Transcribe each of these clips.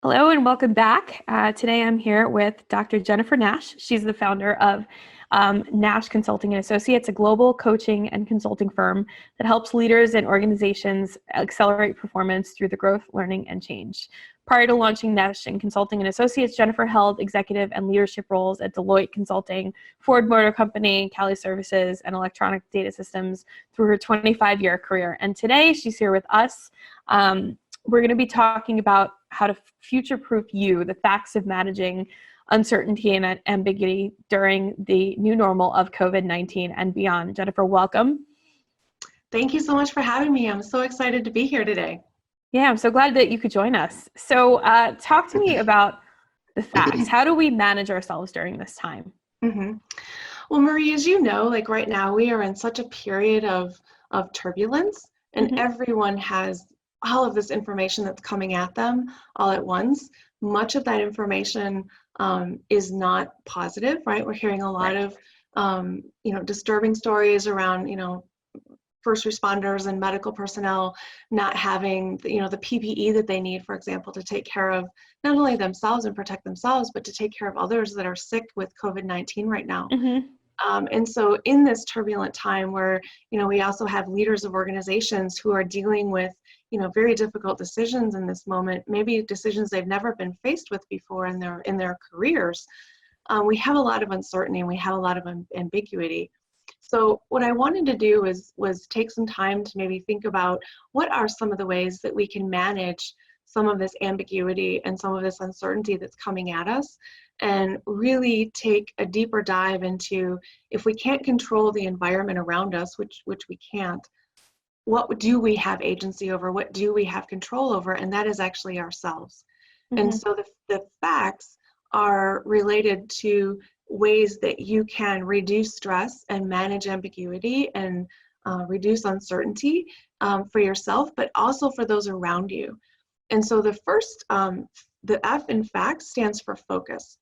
Hello and welcome back. Today I'm here with Dr. Jennifer Nash. She's the founder of Nash Consulting and Associates, a global coaching and consulting firm that helps leaders and organizations accelerate performance through the growth, learning, and change. Prior to launching Nash Consulting and Associates, Jennifer held executive and leadership roles at Deloitte Consulting, Ford Motor Company, Cali Services, and Electronic Data Systems through her 25-year career. And today she's here with us. We're going to be talking about how to future-proof you, the facts of managing uncertainty and ambiguity during the new normal of COVID-19 and beyond. Jennifer, welcome. Thank you so much for having me. I'm so excited to be here today. Yeah, I'm so glad that you could join us. So talk to me about the facts. How do we manage ourselves during this time? Well, Marie, as you know, like right now, we are in such a period of turbulence, and everyone has all of this information that's coming at them all at once. Much of that information is not positive, right? We're hearing a lot of, disturbing stories around, first responders and medical personnel not having, the PPE that they need, for example, to take care of not only themselves and protect themselves, but to take care of others that are sick with COVID-19 right now. And so in this turbulent time where, we also have leaders of organizations who are dealing with, very difficult decisions in this moment, maybe decisions they've never been faced with before in their careers, we have a lot of uncertainty and we have a lot of ambiguity. So what I wanted to do was take some time to maybe think about what are some of the ways that we can manage some of this ambiguity and some of this uncertainty that's coming at us, and really take a deeper dive into, if we can't control the environment around us, which we can't, what do we have agency over? What do we have control over? And that is actually ourselves. And so the facts are related to ways that you can reduce stress and manage ambiguity and reduce uncertainty for yourself, but also for those around you. And so the first, the F in facts stands for focus.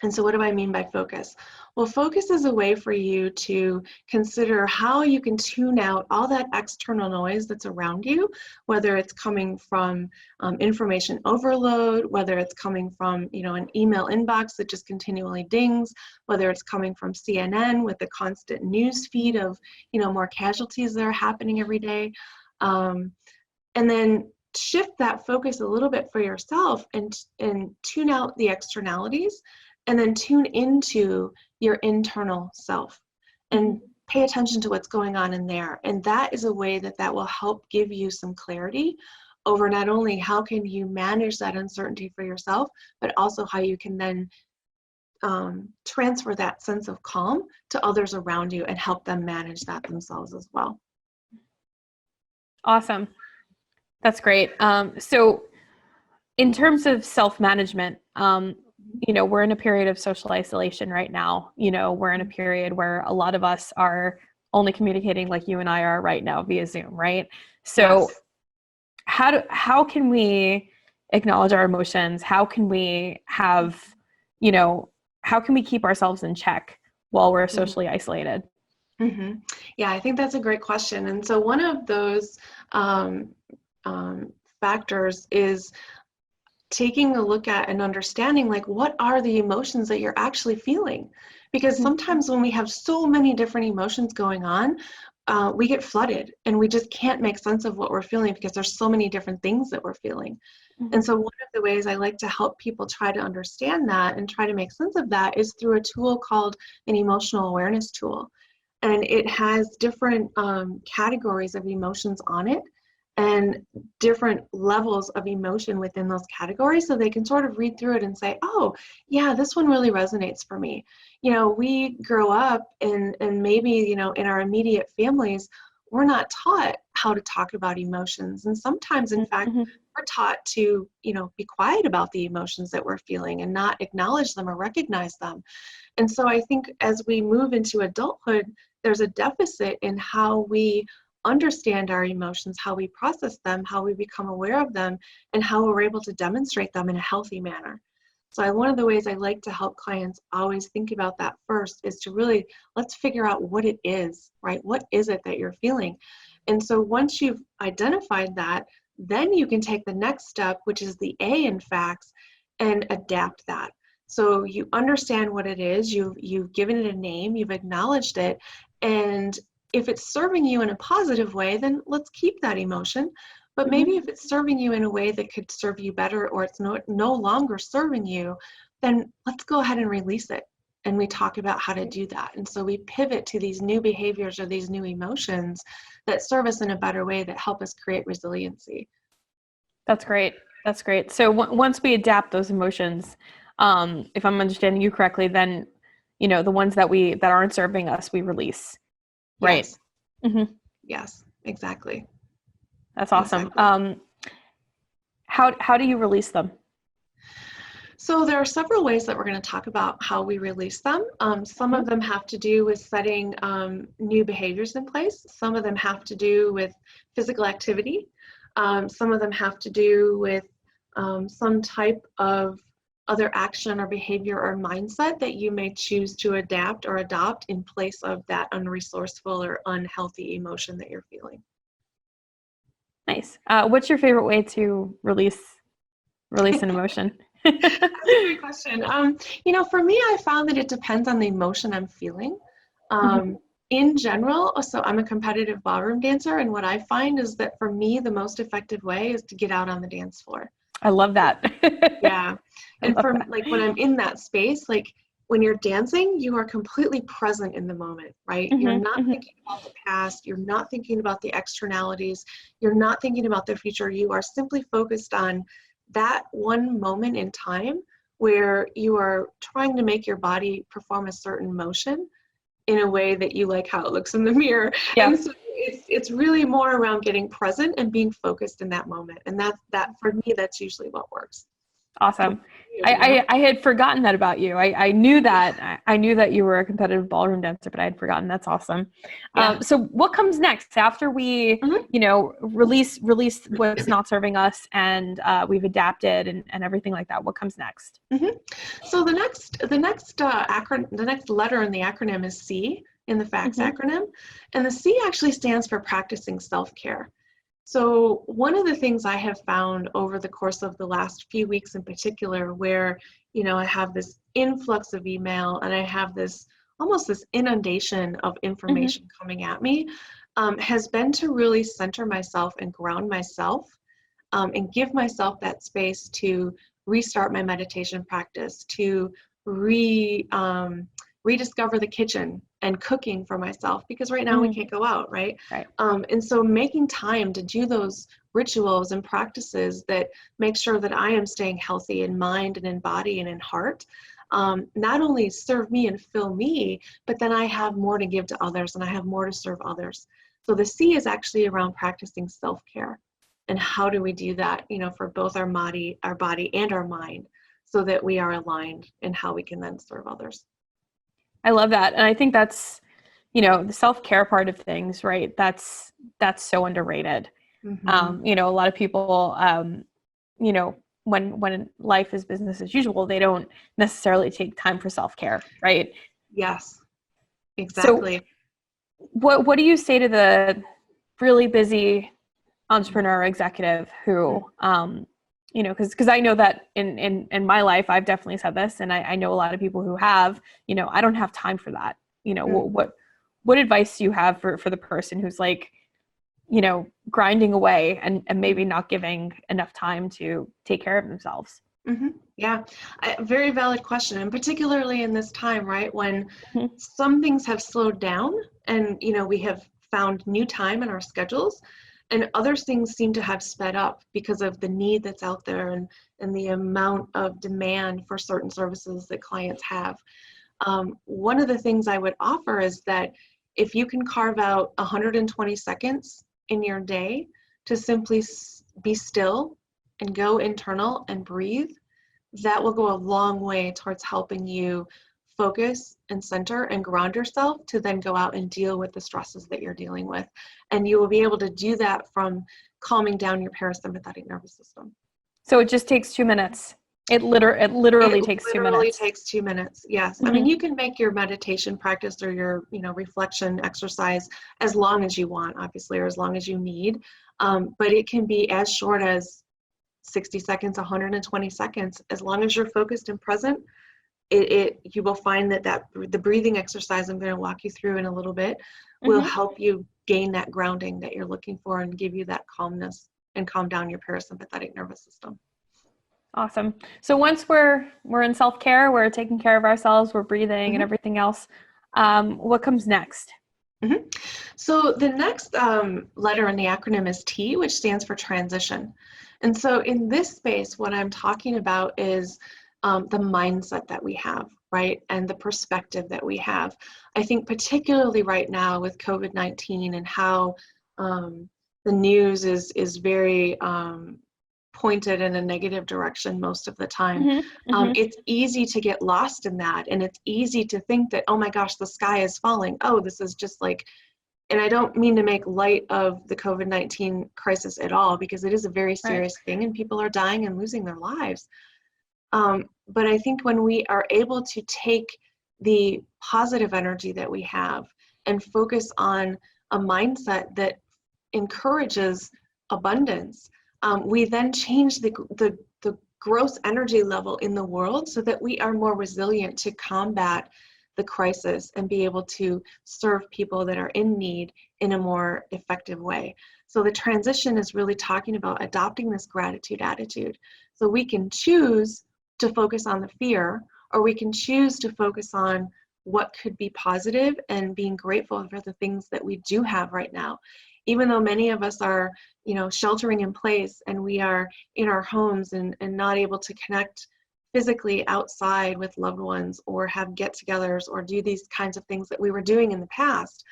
And so what do I mean by focus? Well, focus is a way for you to consider how you can tune out all that external noise that's around you, whether it's coming from information overload, whether it's coming from, an email inbox that just continually dings, whether it's coming from CNN with the constant news feed of, more casualties that are happening every day. And then shift that focus a little bit for yourself and tune out the externalities, and then tune into your internal self and pay attention to what's going on in there. And that is a way that will help give you some clarity over not only how can you manage that uncertainty for yourself, but also how you can then transfer that sense of calm to others around you and help them manage that themselves as well. Awesome. That's great. So in terms of self-management, we're in a period of social isolation right now. We're in a period where a lot of us are only communicating like you and I are right now via Zoom, right? So yes. How can we acknowledge our emotions? How can we have, how can we keep ourselves in check while we're socially isolated? Yeah, I think that's a great question. And so one of those factors is taking a look at and understanding, like, what are the emotions that you're actually feeling? Because sometimes when we have so many different emotions going on, we get flooded and we just can't make sense of what we're feeling because there's so many different things that we're feeling. And so one of the ways I like to help people try to understand that and try to make sense of that is through a tool called an emotional awareness tool. And it has different categories of emotions on it, and different levels of emotion within those categories, so they can sort of read through it and say, oh, yeah, this one really resonates for me. We grow up and maybe, in our immediate families, we're not taught how to talk about emotions. And sometimes, in fact, we're taught to, be quiet about the emotions that we're feeling and not acknowledge them or recognize them. And so I think as we move into adulthood, there's a deficit in how we understand our emotions, how we process them, how we become aware of them, and how we're able to demonstrate them in a healthy manner. So one of the ways I like to help clients always think about that first is to really, let's figure out what it is, right? What is it that you're feeling? And so once you've identified that, then you can take the next step, which is the A in facts, and adapt that. So you understand what it is, you've given it a name, you've acknowledged it, and if it's serving you in a positive way, then let's keep that emotion. But maybe if it's serving you in a way that could serve you better, or it's no longer serving you, then let's go ahead and release it. And we talk about how to do that. And so we pivot to these new behaviors or these new emotions that serve us in a better way, that help us create resiliency. That's great. That's great. So once we adapt those emotions, if I'm understanding you correctly, then, the ones that aren't serving us, we release. Right. Yes. Mm-hmm. Yes, exactly. That's awesome. Exactly. How do you release them? So there are several ways that we're going to talk about how we release them. Some of them have to do with setting new behaviors in place. Some of them have to do with physical activity. Some of them have to do with some type of other action or behavior or mindset that you may choose to adapt or adopt in place of that unresourceful or unhealthy emotion that you're feeling. Nice. What's your favorite way to release an emotion? That's a great question. For me, I found that it depends on the emotion I'm feeling. In general, so I'm a competitive ballroom dancer, and what I find is that for me, the most effective way is to get out on the dance floor. I love that. Yeah. And when I'm in that space, like when you're dancing, you are completely present in the moment, right? You're not thinking about the past. You're not thinking about the externalities. You're not thinking about the future. You are simply focused on that one moment in time where you are trying to make your body perform a certain motion in a way that you like how it looks in the mirror. Yeah. And so it's really more around getting present and being focused in that moment. And that for me, that's usually what works. Awesome. I had forgotten that about you. I knew that. I knew that you were a competitive ballroom dancer, but I had forgotten. That's awesome. Yeah. So what comes next after we, release what's not serving us, and we've adapted and everything like that? What comes next? So the next letter in the acronym is C in the FACTS acronym, and the C actually stands for practicing self-care. So one of the things I have found over the course of the last few weeks in particular, where, I have this influx of email and I have almost this inundation of information coming at me, has been to really center myself and ground myself, and give myself that space to restart my meditation practice, to rediscover the kitchen and cooking for myself, because right now we can't go out, right? Right. And so making time to do those rituals and practices that make sure that I am staying healthy in mind and in body and in heart, not only serve me and fill me, but then I have more to give to others and I have more to serve others. So the C is actually around practicing self-care. And how do we do that, for both our body and our mind, so that we are aligned in how we can then serve others. I love that. And I think that's, the self-care part of things, right? That's so underrated. A lot of people, when life is business as usual, they don't necessarily take time for self-care, right? Yes, exactly. So what do you say to the really busy entrepreneur executive who, because I know that in my life, I've definitely said this, and I know a lot of people who have, I don't have time for that. What advice do you have for the person who's like, grinding away and maybe not giving enough time to take care of themselves? Yeah, a very valid question, and particularly in this time, right, when some things have slowed down and, we have found new time in our schedules, and other things seem to have sped up because of the need that's out there and the amount of demand for certain services that clients have. One of the things I would offer is that if you can carve out 120 seconds in your day to simply be still and go internal and breathe, that will go a long way towards helping you focus and center and ground yourself to then go out and deal with the stresses that you're dealing with. And you will be able to do that from calming down your parasympathetic nervous system. So it just takes 2 minutes. It literally takes 2 minutes. It literally takes 2 minutes, yes. I mean, you can make your meditation practice or your, reflection exercise as long as you want, obviously, or as long as you need. But it can be as short as 60 seconds, 120 seconds. As long as you're focused and present, you will find that the breathing exercise I'm going to walk you through in a little bit will help you gain that grounding that you're looking for and give you that calmness and calm down your parasympathetic nervous system. Awesome. So once we're in self-care, we're taking care of ourselves, we're breathing and everything else, what comes next? So the next letter in the acronym is T, which stands for transition. And so in this space, what I'm talking about is the mindset that we have, right? And the perspective that we have. I think particularly right now with COVID-19 and how the news is very pointed in a negative direction most of the time. It's easy to get lost in that. And it's easy to think that, oh my gosh, the sky is falling. Oh, this is just like, and I don't mean to make light of the COVID-19 crisis at all, because it is a very serious thing and people are dying and losing their lives. But I think when we are able to take the positive energy that we have and focus on a mindset that encourages abundance, we then change the gross energy level in the world so that we are more resilient to combat the crisis and be able to serve people that are in need in a more effective way. So the transition is really talking about adopting this gratitude attitude. So we can choose to focus on the fear, or we can choose to focus on what could be positive and being grateful for the things that we do have right now. Even though many of us are, sheltering in place and we are in our homes and not able to connect physically outside with loved ones or have get-togethers or do these kinds of things that we were doing in the past,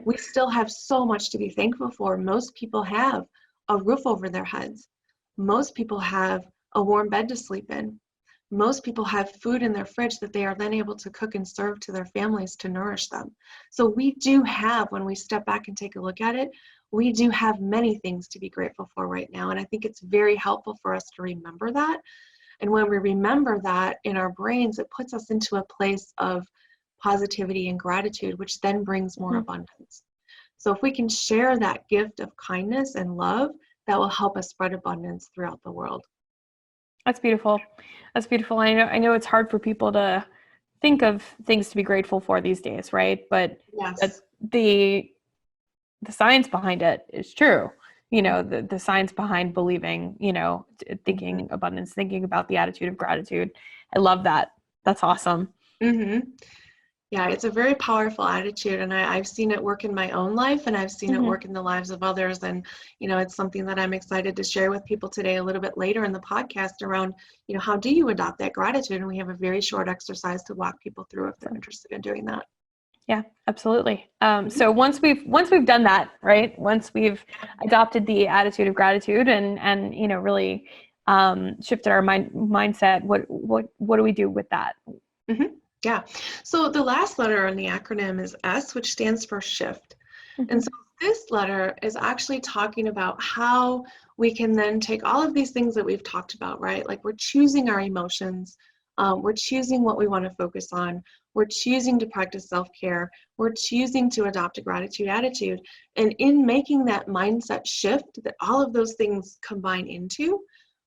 we still have so much to be thankful for. Most people have a roof over their heads. Most people have a warm bed to sleep in. Most people have food in their fridge that they are then able to cook and serve to their families to nourish them. So we do have, when we step back and take a look at it, we do have many things to be grateful for right now. And I think it's very helpful for us to remember that. And when we remember that in our brains, it puts us into a place of positivity and gratitude, which then brings more abundance. So if we can share that gift of kindness and love, that will help us spread abundance throughout the world. That's beautiful. That's beautiful. I know it's hard for people to think of things to be grateful for these days, right? But the science behind it is true. The science behind believing, thinking abundance, thinking about the attitude of gratitude. I love that. That's awesome. Yeah, it's a very powerful attitude, and I've seen it work in my own life, and I've seen it work in the lives of others. And, it's something that I'm excited to share with people today a little bit later in the podcast around, how do you adopt that gratitude? And we have a very short exercise to walk people through if they're interested in doing that. Yeah, absolutely. So once we've done that, right? Once we've adopted the attitude of gratitude and really shifted our mindset, what do we do with that? Yeah. So the last letter in the acronym is S, which stands for shift. And so this letter is actually talking about how we can then take all of these things that we've talked about, right? Like we're choosing our emotions. We're choosing what we want to focus on. We're choosing to practice self-care. We're choosing to adopt a gratitude attitude. And in making that mindset shift that all of those things combine into,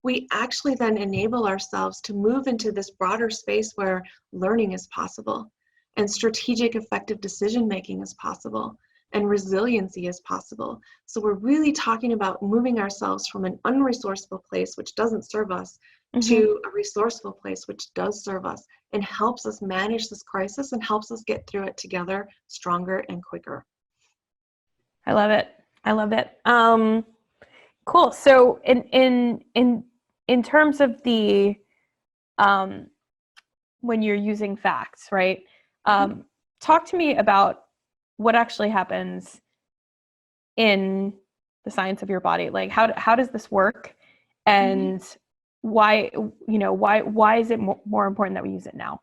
we actually then enable ourselves to move into this broader space where learning is possible and strategic effective decision-making is possible and resiliency is possible. So we're really talking about moving ourselves from an unresourceful place, which doesn't serve us, to a resourceful place, which does serve us and helps us manage this crisis and helps us get through it together stronger and quicker. I love it. I love it. Cool. So in terms of the, when you're using facts, right? Talk to me about what actually happens in the science of your body. Like how does this work? And why is it more important that we use it now?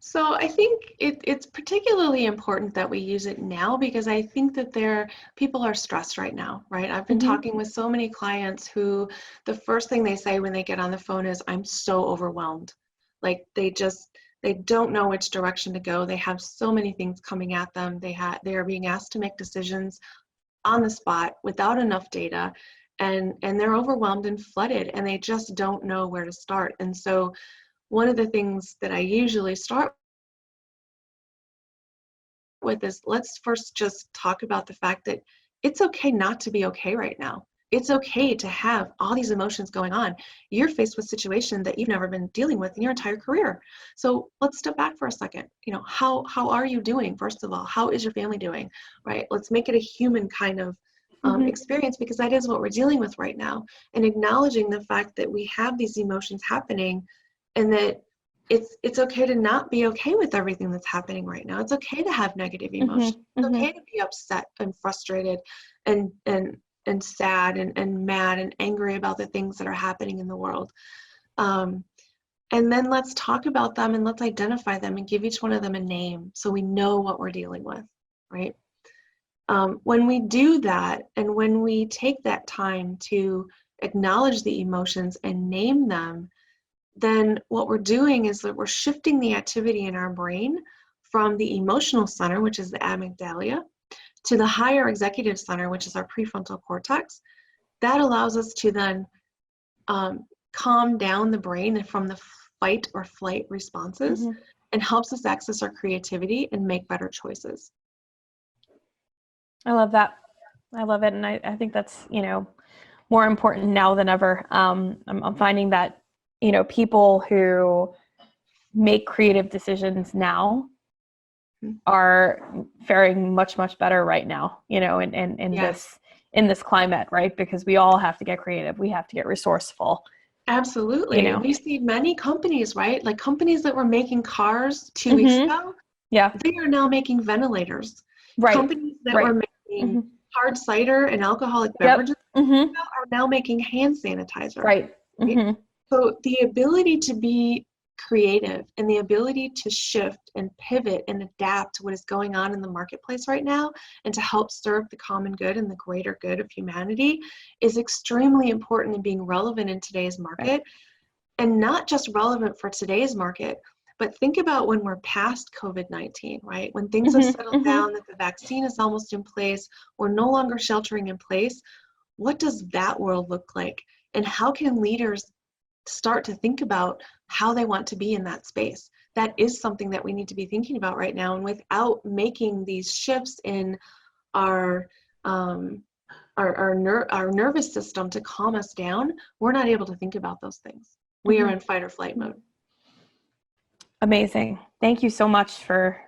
So I think it's particularly important that we use it now because I think that people are stressed right now, right? I've been talking with so many clients who the first thing they say when they get on the phone is, I'm so overwhelmed. Like they don't know which direction to go. They have so many things coming at them. They are being asked to make decisions on the spot without enough data, and they're overwhelmed and flooded, and they just don't know where to start. And so one of the things that I usually start with is, let's first just talk about the fact that it's okay not to be okay right now. It's okay to have all these emotions going on. You're faced with a situation that you've never been dealing with in your entire career. So let's step back for a second. How are you doing? First of all, how is your family doing? Right? Let's make it a human kind of experience, because that is what we're dealing with right now. And acknowledging the fact that we have these emotions happening, and that it's okay to not be okay with everything that's happening right now. It's okay to have negative emotions. It's okay to be upset and frustrated and sad and mad and angry about the things that are happening in the world. And then let's talk about them, and let's identify them and give each one of them a name so we know what we're dealing with, right? When we do that, and when we take that time to acknowledge the emotions and name them, then what we're doing is that we're shifting the activity in our brain from the emotional center, which is the amygdala, to the higher executive center, which is our prefrontal cortex. That allows us to then calm down the brain from the fight or flight responses, and helps us access our creativity and make better choices. I love that. I love it. And I think that's, more important now than ever. I'm finding that, people who make creative decisions now are faring much, much better right now, in Yes. this climate, right? Because we all have to get creative. We have to get resourceful. Absolutely. We see many companies, right? Like companies that were making cars 2 weeks ago, they are now making ventilators. Right. Companies that were making hard cider and alcoholic beverages are now making hand sanitizer. Right. So the ability to be creative and the ability to shift and pivot and adapt to what is going on in the marketplace right now, and to help serve the common good and the greater good of humanity, is extremely important in being relevant in today's market. Right. And not just relevant for today's market, but think about when we're past COVID-19, right? When things have settled down, that the vaccine is almost in place, we're no longer sheltering in place. What does that world look like? And how can leaders start to think about how they want to be in that space? That is something that we need to be thinking about right now. And without making these shifts in our nervous system to calm us down, we're not able to think about those things. We are in fight or flight mode. Amazing. Thank you so much for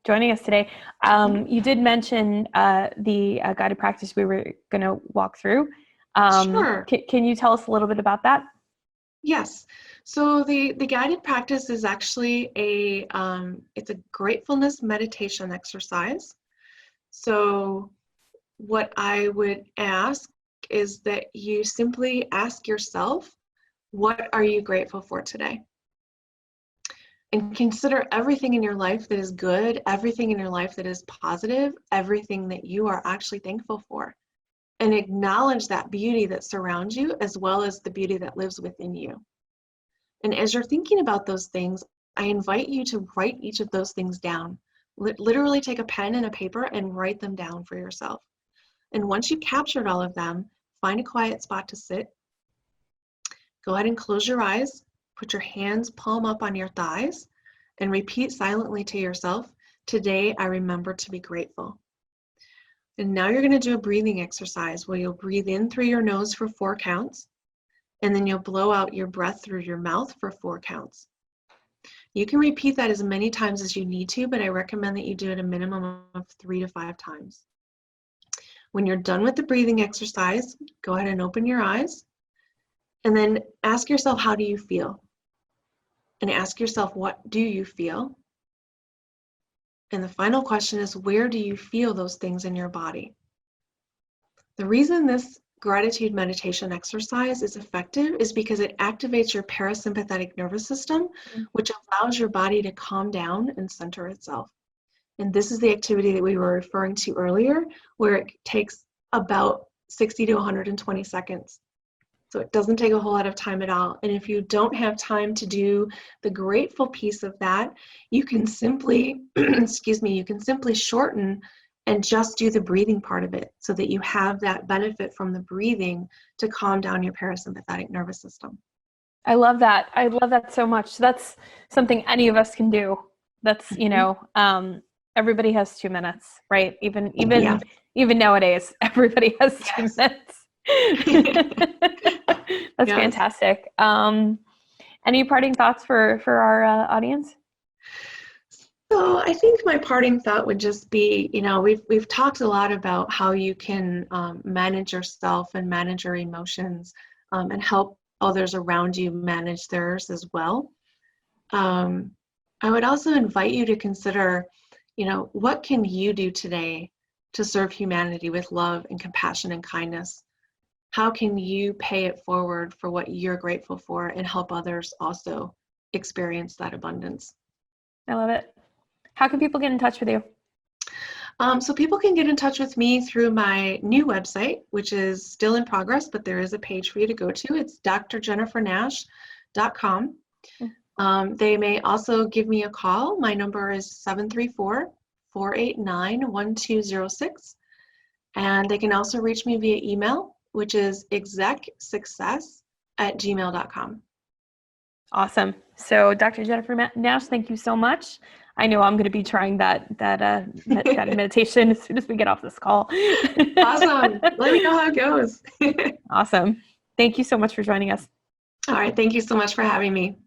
joining us today. You did mention the guided practice we were going to walk through. Sure. Can you tell us a little bit about that? Yes. So the guided practice is actually it's a gratefulness meditation exercise. So what I would ask is that you simply ask yourself, what are you grateful for today? And consider everything in your life that is good, everything in your life that is positive, everything that you are actually thankful for. And acknowledge that beauty that surrounds you, as well as the beauty that lives within you. And as you're thinking about those things, I invite you to write each of those things down. Literally take a pen and a paper and write them down for yourself. And once you've captured all of them, find a quiet spot to sit. Go ahead and close your eyes. Put your hands palm up on your thighs and repeat silently to yourself, today I remember to be grateful. And now you're going to do a breathing exercise where you'll breathe in through your nose for 4 counts, and then you'll blow out your breath through your mouth for 4 counts. You can repeat that as many times as you need to, but I recommend that you do it a minimum of 3 to 5 times. When you're done with the breathing exercise, go ahead and open your eyes, and then ask yourself, how do you feel? And ask yourself, what do you feel? And the final question is, where do you feel those things in your body? The reason this gratitude meditation exercise is effective is because it activates your parasympathetic nervous system, which allows your body to calm down and center itself. And this is the activity that we were referring to earlier, where it takes about 60 to 120 seconds. So it doesn't take a whole lot of time at all. And if you don't have time to do the grateful piece of that, you can simply, you can simply shorten and just do the breathing part of it so that you have that benefit from the breathing to calm down your parasympathetic nervous system. I love that. I love that so much. That's something any of us can do. That's, everybody has 2 minutes, right? Even nowadays, everybody has 2 minutes. That's fantastic. Any parting thoughts for our audience? So I think my parting thought would just be, we've talked a lot about how you can manage yourself and manage your emotions and help others around you manage theirs as well. I would also invite you to consider, what can you do today to serve humanity with love and compassion and kindness? How can you pay it forward for what you're grateful for and help others also experience that abundance? I love it. How can people get in touch with you? So people can get in touch with me through my new website, which is still in progress, but there is a page for you to go to. It's drjennifernash.com. They may also give me a call. My number is 734-489-1206. And they can also reach me via email, which is execsuccess@gmail.com. Awesome. So Dr. Jennifer Nash, thank you so much. I know I'm going to be trying that guided meditation as soon as we get off this call. Awesome. Let me know how it goes. Awesome. Thank you so much for joining us. All right. Thank you so much for having me.